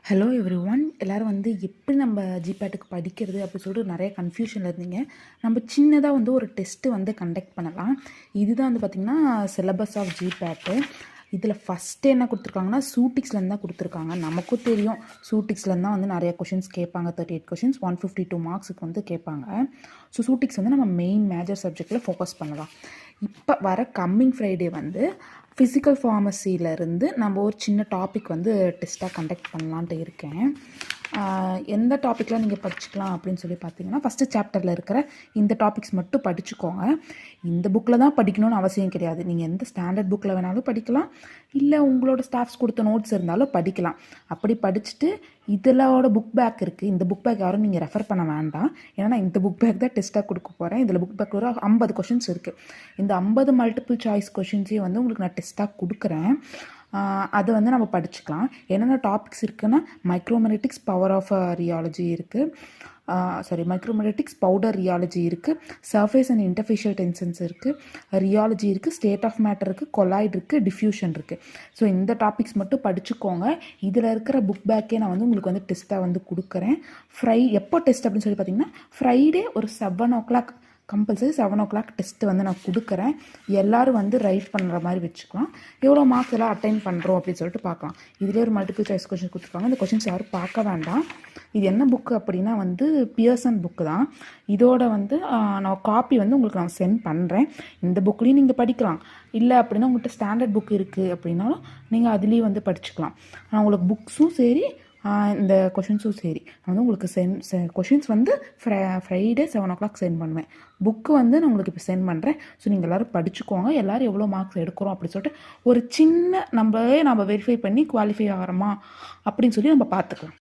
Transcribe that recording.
Hello every one. எல்லோரும் எப்படி நம்ம ஜிபேட்டுக்கு படிக்கிறது அப்படி சொல்லிட்டு நிறைய கன்ஃபியூஷனில் இருந்தீங்க. நம்ம சின்னதாக ஒரு டெஸ்ட்டு கண்டக்ட் பண்ணலாம். இதுதான் பார்த்திங்கன்னா சிலபஸ் ஆஃப் ஜிபேட்டு. இதில் ஃபஸ்ட்டு என்ன கொடுத்துருக்காங்கன்னா சூட்டிக்ஸ்லேருந்து தான் கொடுத்துருக்காங்க. நமக்கும் தெரியும் சூட்டிக்ஸ்லேருந்து தான் நிறைய கொஷின்ஸ் கேட்பாங்க. 38 கொஷின்ஸ் 152 மார்க்ஸுக்கு கேட்பாங்க. ஸோ சூட்டிக்ஸ் நம்ம மெயின் மேஜர் சப்ஜெக்டில் ஃபோக்கஸ் பண்ணலாம். இப்போ வர கம்மிங் ஃப்ரைடே ஃபிசிக்கல் ஃபார்மசியிலேருந்து நம்ம ஒரு சின்ன டாபிக் டெஸ்ட்டாக கண்டக்ட் பண்ணலான்ட்டு இருக்கேன். எந்த டாப்பிக்லாம் நீங்கள் படிச்சுக்கலாம் அப்படின்னு சொல்லி பார்த்தீங்கன்னா, ஃபஸ்ட்டு சாப்டரில் இருக்கிற இந்த டாபிக்ஸ் மட்டும் படிச்சுக்கோங்க. இந்த புக்கில் தான் படிக்கணும்னு அவசியம் கிடையாது. நீங்கள் எந்த ஸ்டாண்டர்ட் புக்கில் வேணாலும் படிக்கலாம், இல்லை உங்களோட ஸ்டாஃப்ஸ் கொடுத்த நோட்ஸ் இருந்தாலும் படிக்கலாம். அப்படி படிச்சுட்டு இதிலோட புக் பேக் இருக்குது, இந்த புக் பேக் யாரும் நீங்கள் ரெஃபர் பண்ண வேண்டாம். ஏன்னா நான் இந்த புக் பேக் தான் டெஸ்ட்டாக கொடுக்க போகிறேன். இதில் புக் பேக் ஒரு 50 கொஷின்ஸ் இருக்குது. இந்த 50 மல்டிபிள் சாய்ஸ் கொஷின்ஸையும் உங்களுக்கு நான் டெஸ்ட்டாக கொடுக்குறேன். அதை நம்ம படிச்சுக்கலாம். என்னென்ன டாபிக்ஸ் இருக்குன்னா, மைக்ரோமெனட்டிக்ஸ் பவர் ஆஃப் ரியாலஜி இருக்குது, மைக்ரோமெனட்டிக்ஸ் பவுடர் ரியாலஜி இருக்குது, சர்ஃபேஸ் அண்ட் இன்டர்ஃபேஷியல் டென்ஷன்ஸ் இருக்குது, ரியாலஜி இருக்குது, ஸ்டேட் ஆஃப் மேட்டர் இருக்குது, கொலாய்டு இருக்குது, டிஃப்யூஷன் இருக்குது. ஸோ இந்த டாபிக்ஸ் மட்டும் படிச்சுக்கோங்க. இதில் இருக்கிற புக் பேக்கே நான் உங்களுக்கு டெஸ்ட்டாக கொடுக்குறேன். எப்போ டெஸ்ட் அப்படின்னு சொல்லி பார்த்தீங்கன்னா, ஃப்ரைடே ஒரு 7 o'clock கம்பல்சரி 7 o'clock டெஸ்ட்டு நான் கொடுக்குறேன். எல்லோரும் ரைட் பண்ணுற மாதிரி வச்சுக்கலாம். எவ்வளோ மார்க்ஸ் எல்லாம் அட்டைன் பண்ணுறோம் அப்படின்னு சொல்லிட்டு பார்க்கலாம். இதிலே ஒரு மல்டிபிள் சாய்ஸ் கொஷின் கொடுத்துருக்காங்க. இந்த கொஷின்ஸ் யாரும் பார்க்க வேண்டாம். இது என்ன புக்கு அப்படின்னா பியர்சன் புக்கு தான். இதோட நான் காப்பி உங்களுக்கு நான் சென்ட் பண்ணுறேன். இந்த புக்லேயும் நீங்கள் படிக்கலாம். இல்லை அப்படின்னா உங்கள்கிட்ட ஸ்டாண்டர்ட் புக் இருக்குது அப்படின்னாலும் நீங்கள் அதுலேயும் படிச்சுக்கலாம். உங்களுக்கு புக்ஸும் சரி, இந்த கொஷின்ஸும் சரி, நான் உங்களுக்கு கொஷின்ஸ் ஃப்ரைடே 7 o'clock சென்ட் பண்ணுவேன். புக்கு நான் உங்களுக்கு இப்போ சென்ட் பண்ணுறேன். ஸோ நீங்கள் எல்லோரும் படிச்சுக்கோங்க. எல்லோரும் எவ்வளோ மார்க்ஸ் எடுக்கிறோம் அப்படின்னு சொல்லிட்டு ஒரு சின்ன நம்ம வெரிஃபை பண்ணி குவாலிஃபை ஆகிறோமா அப்படின்னு சொல்லி நம்ம பார்த்துக்கலாம்.